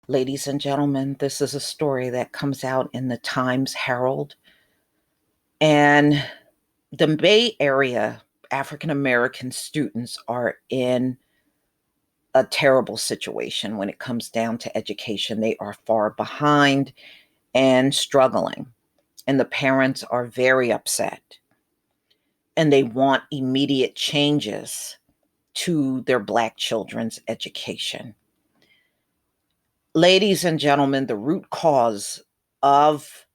Ladies and gentlemen, this is a story that comes out in the Times Herald. And the Bay Area African American students are in a terrible situation when it comes down to education. They are far behind and struggling, and the parents are very upset, and they want immediate changes to their Black children's education. Ladies and gentlemen, the root cause of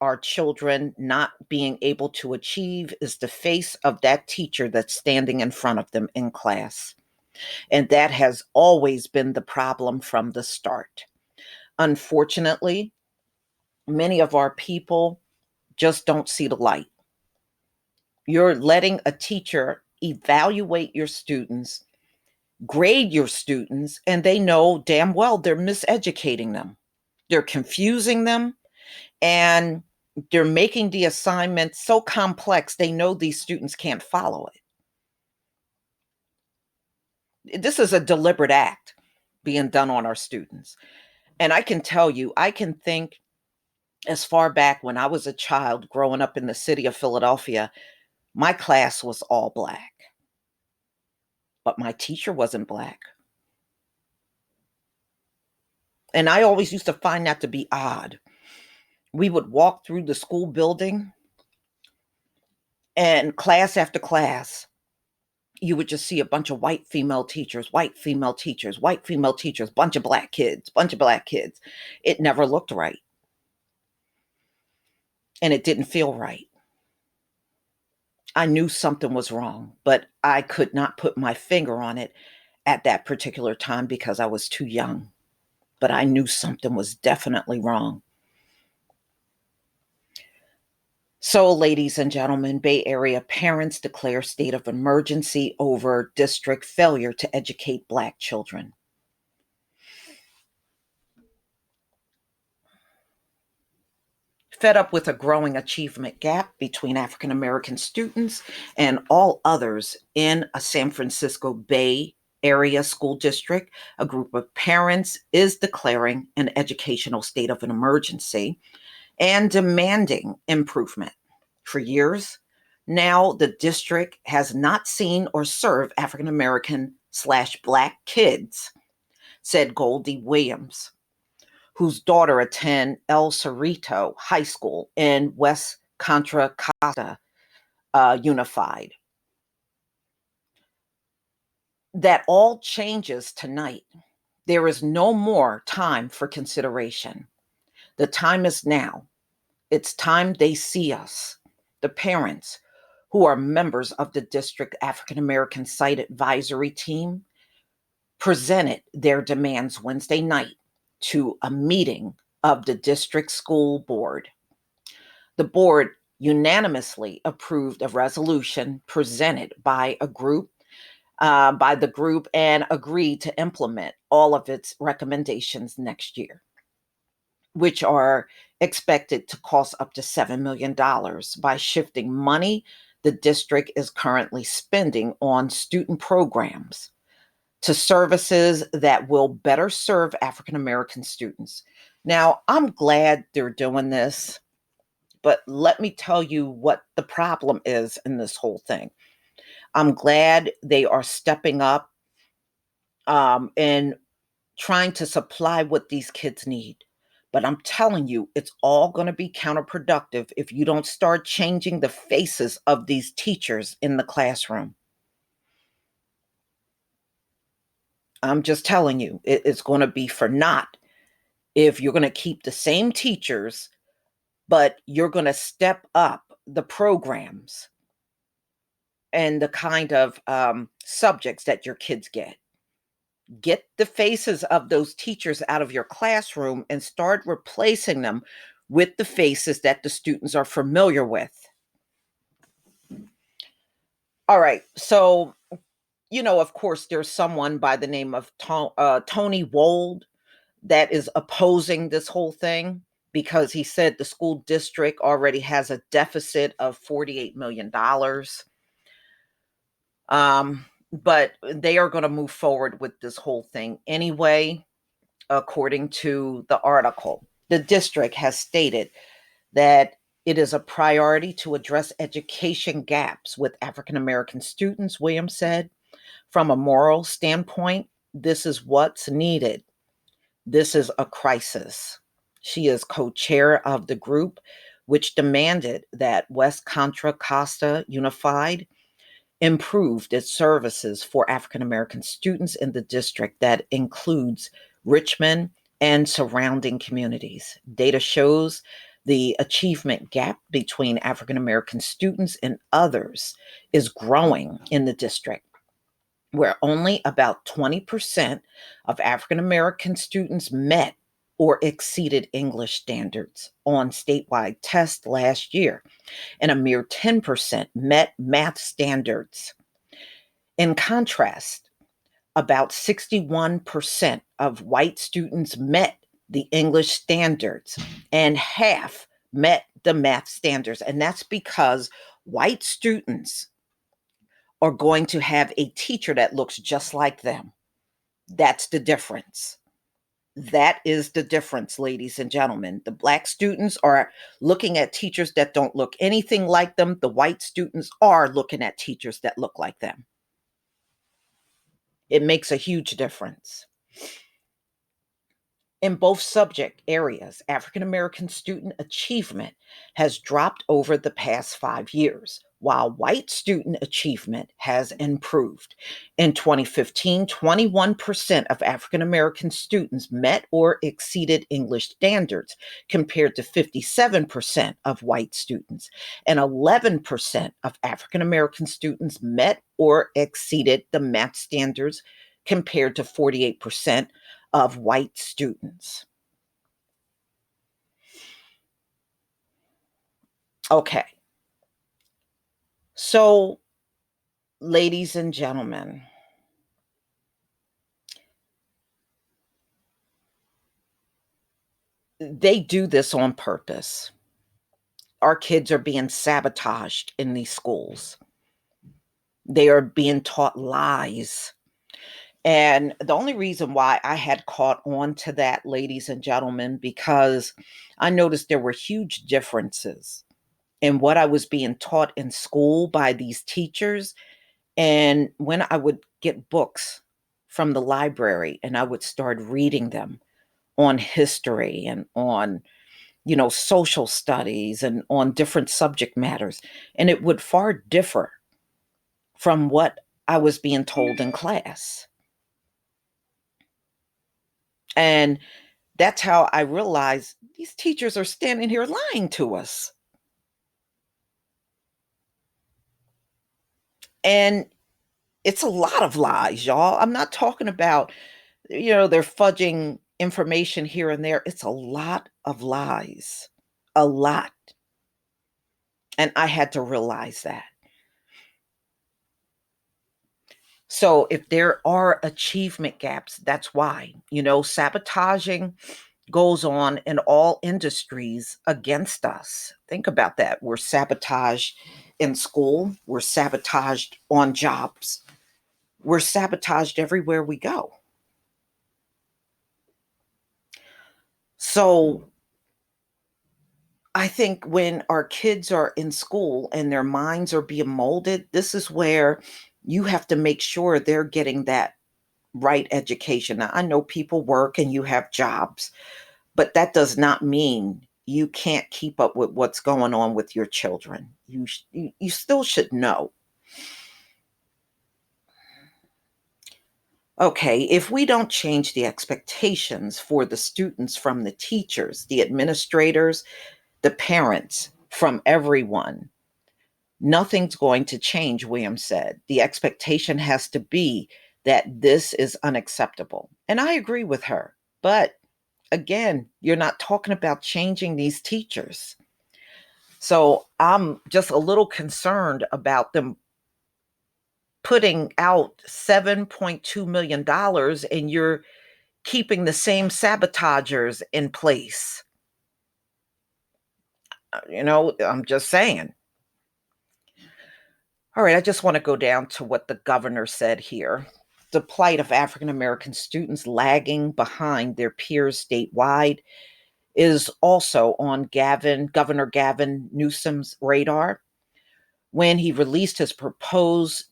our children not being able to achieve is the face of that teacher that's standing in front of them in class. And that has always been the problem from the start. Unfortunately, many of our people just don't see the light. You're letting a teacher evaluate your students, grade your students, and they know damn well they're miseducating them. They're confusing them, and they're making the assignment so complex they know these students can't follow it. This is a deliberate act being done on our students. And I can tell you, I can think as far back when I was a child growing up in the city of Philadelphia, my class was all Black, but my teacher wasn't Black. And I always used to find that to be odd. We would walk through the school building, and class after class, you would just see a bunch of white female teachers, white female teachers, white female teachers, bunch of Black kids, bunch of Black kids. It never looked right. And it didn't feel right. I knew something was wrong, but I could not put my finger on it at that particular time because I was too young. But I knew something was definitely wrong. So, ladies and gentlemen, Bay Area parents declare state of emergency over district failure to educate Black children. Fed up with a growing achievement gap between African American students and all others in a San Francisco Bay Area school district, a group of parents is declaring an educational state of an emergency and demanding improvement. For years now, the district has not seen or served African American/Black kids, said Goldie Williams, whose daughter attend El Cerrito High School in West Contra Costa Unified. That all changes tonight. There is no more time for consideration. The time is now. It's time they see us, the parents who are members of the district African American Site Advisory Team, presented their demands Wednesday night to a meeting of the district school board. The board unanimously approved a resolution presented by the group, and agreed to implement all of its recommendations next year, which are expected to cost up to $7 million by shifting money the district is currently spending on student programs to services that will better serve African American students. Now, I'm glad they're doing this, but let me tell you what the problem is in this whole thing. I'm glad they are stepping up and trying to supply what these kids need. But I'm telling you, it's all going to be counterproductive if you don't start changing the faces of these teachers in the classroom. I'm just telling you, it's going to be for naught if you're going to keep the same teachers, but you're going to step up the programs and the kind of subjects that your kids get. Get the faces of those teachers out of your classroom and start replacing them with the faces that the students are familiar with. All right. So, of course, there's someone by the name of Tony Wold that is opposing this whole thing because he said the school district already has a deficit of $48 million. But they are going to move forward with this whole thing anyway. according to the article. The district has stated that it is a priority to address education gaps with African American students, Williams said. From a moral standpoint, this is what's needed. This is a crisis. She is co-chair of the group, which demanded that West Contra Costa Unified improved its services for African American students in the district that includes Richmond and surrounding communities. Data shows the achievement gap between African American students and others is growing in the district, where only about 20% of African American students met or exceeded English standards on statewide tests last year, and a mere 10% met math standards. In contrast, about 61% of white students met the English standards, and half met the math standards. And that's because white students are going to have a teacher that looks just like them. That's the difference. That is the difference, ladies and gentlemen. The Black students are looking at teachers that don't look anything like them. The white students are looking at teachers that look like them. It makes a huge difference. In both subject areas, African American student achievement has dropped over the past 5 years, while white student achievement has improved. In 2015, 21% of African American students met or exceeded English standards, compared to 57% of white students, and 11% of African American students met or exceeded the math standards, compared to 48% of white students. Okay. So, ladies and gentlemen, they do this on purpose. Our kids are being sabotaged in these schools. They are being taught lies. And the only reason why I had caught on to that, ladies and gentlemen, because I noticed there were huge differences in what I was being taught in school by these teachers. And when I would get books from the library and I would start reading them on history and on, social studies and on different subject matters, and it would far differ from what I was being told in class. And that's how I realized these teachers are standing here lying to us. And it's a lot of lies, y'all. I'm not talking about, they're fudging information here and there. It's a lot of lies, a lot. And I had to realize that. So if there are achievement gaps, that's why, sabotaging goes on in all industries against us. Think about that. We're sabotaged in school, we're sabotaged on jobs, we're sabotaged everywhere we go. So I think when our kids are in school and their minds are being molded, this is where you have to make sure they're getting that right education. Now, I know people work and you have jobs, but that does not mean you can't keep up with what's going on with your children. You still should know. Okay, if we don't change the expectations for the students from the teachers, the administrators, the parents, from everyone, nothing's going to change, Williams said. The expectation has to be that this is unacceptable. And I agree with her. But again, you're not talking about changing these teachers. So I'm just a little concerned about them putting out $7.2 million and you're keeping the same sabotagers in place. I'm just saying. All right, I just want to go down to what the governor said here. the plight of African American students lagging behind their peers statewide is also on Governor Gavin Newsom's radar when he released his proposed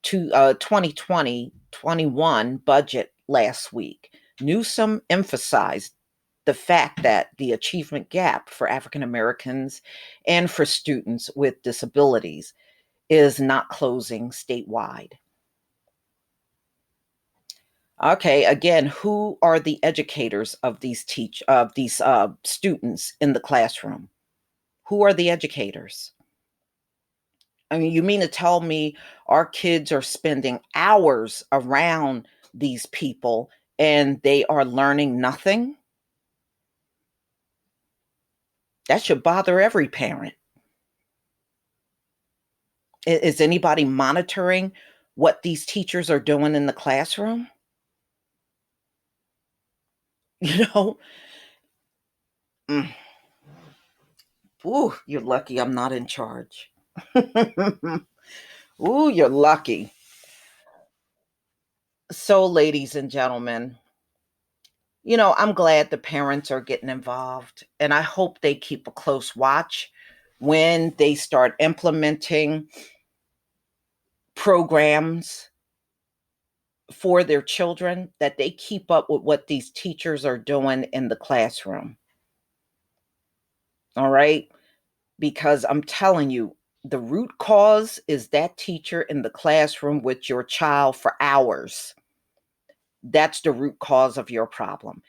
2020-21 budget last week. Newsom emphasized the fact that the achievement gap for African Americans and for students with disabilities is not closing statewide. Okay, again, who are the educators of these students in the classroom? Who are the educators? I mean, you mean to tell me our kids are spending hours around these people and they are learning nothing? That should bother every parent. Is anybody monitoring what these teachers are doing in the classroom? You know? Mm. Ooh, you're lucky I'm not in charge. Ooh, you're lucky. So, ladies and gentlemen, I'm glad the parents are getting involved, and I hope they keep a close watch when they start implementing programs for their children, that they keep up with what these teachers are doing in the classroom. All right? Because I'm telling you, the root cause is that teacher in the classroom with your child for hours. That's the root cause of your problem.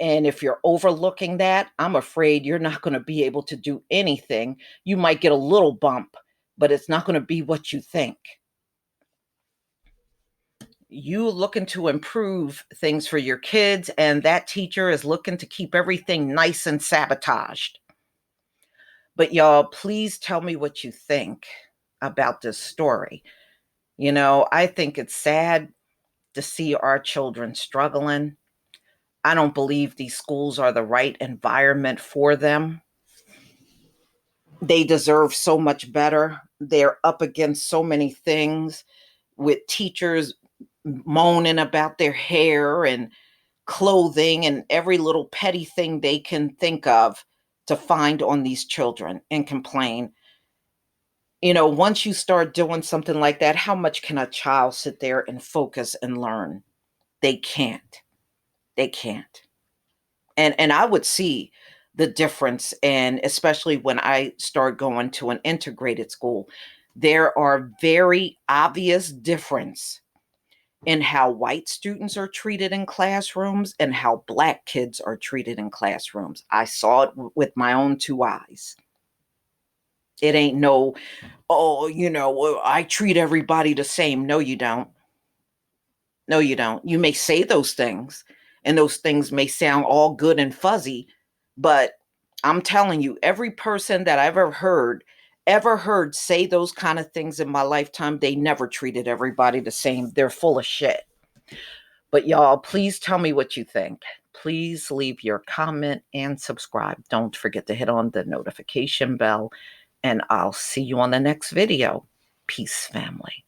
And if you're overlooking that, I'm afraid you're not going to be able to do anything. You might get a little bump, but it's not going to be what you think. You looking to improve things for your kids, and that teacher is looking to keep everything nice and sabotaged. But y'all, please tell me what you think about this story. I think it's sad to see our children struggling. I don't believe these schools are the right environment for them. They deserve so much better. They're up against so many things with teachers moaning about their hair and clothing and every little petty thing they can think of to find on these children and complain. Once you start doing something like that, how much can a child sit there and focus and learn? They can't. They can't. And I would see the difference, and especially when I start going to an integrated school, there are very obvious difference in how white students are treated in classrooms and how Black kids are treated in classrooms. I saw it with my own two eyes. It ain't no, oh, I treat everybody the same. No, you don't. No, you don't. You may say those things, and those things may sound all good and fuzzy, but I'm telling you, every person that I've ever heard say those kind of things in my lifetime, they never treated everybody the same. They're full of shit. But y'all, please tell me what you think. Please leave your comment and subscribe. Don't forget to hit on the notification bell, and I'll see you on the next video. Peace, family.